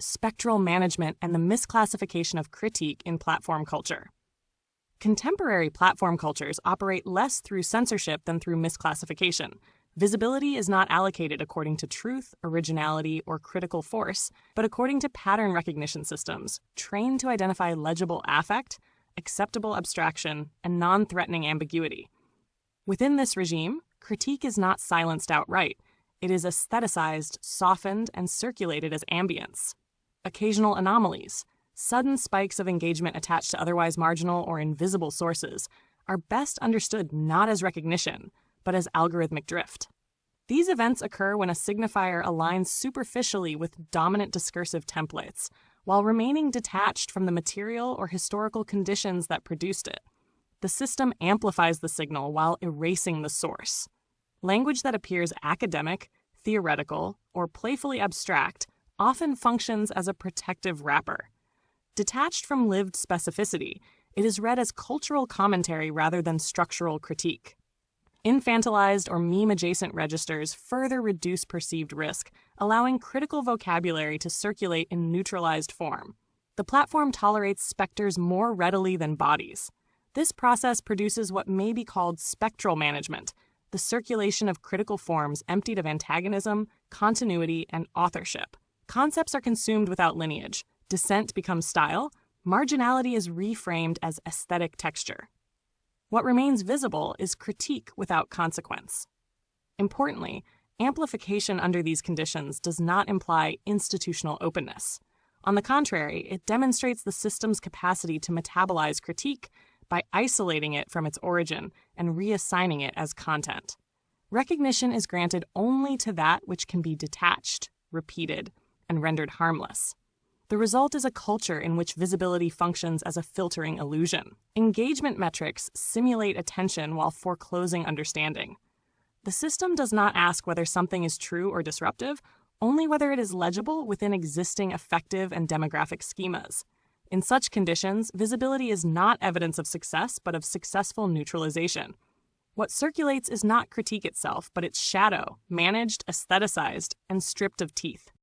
spectral management and the misclassification of critique in platform culture. Contemporary platform cultures operate less through censorship than through misclassification. Visibility is not allocated according to truth, originality, or critical force, but according to pattern recognition systems trained to identify legible affect, acceptable abstraction, and non-threatening ambiguity. Within this regime, critique is not silenced outright. It is aestheticized, softened, and circulated as ambience. Occasional anomalies, sudden spikes of engagement attached to otherwise marginal or invisible sources, are best understood not as recognition, but as algorithmic drift. These events occur when a signifier aligns superficially with dominant discursive templates, while remaining detached from the material or historical conditions that produced it. The system amplifies the signal while erasing the source. Language that appears academic, theoretical, or playfully abstract often functions as a protective wrapper. Detached from lived specificity, it is read as cultural commentary rather than structural critique. Infantilized or meme-adjacent registers further reduce perceived risk, allowing critical vocabulary to circulate in neutralized form. The platform tolerates specters more readily than bodies. This process produces what may be called spectral management, the circulation of critical forms emptied of antagonism, continuity, and authorship. Concepts are consumed without lineage. Dissent becomes style. Marginality is reframed as aesthetic texture. What remains visible is critique without consequence. Importantly, amplification under these conditions does not imply institutional openness. On the contrary, it demonstrates the system's capacity to metabolize critique by isolating it from its origin and reassigning it as content. Recognition is granted only to that which can be detached, repeated, and rendered harmless. The result is a culture in which visibility functions as a filtering illusion. Engagement metrics simulate attention while foreclosing understanding. The system does not ask whether something is true or disruptive, only whether it is legible within existing affective and demographic schemas. In such conditions, visibility is not evidence of success, but of successful neutralization. What circulates is not critique itself, but its shadow, managed, aestheticized, and stripped of teeth.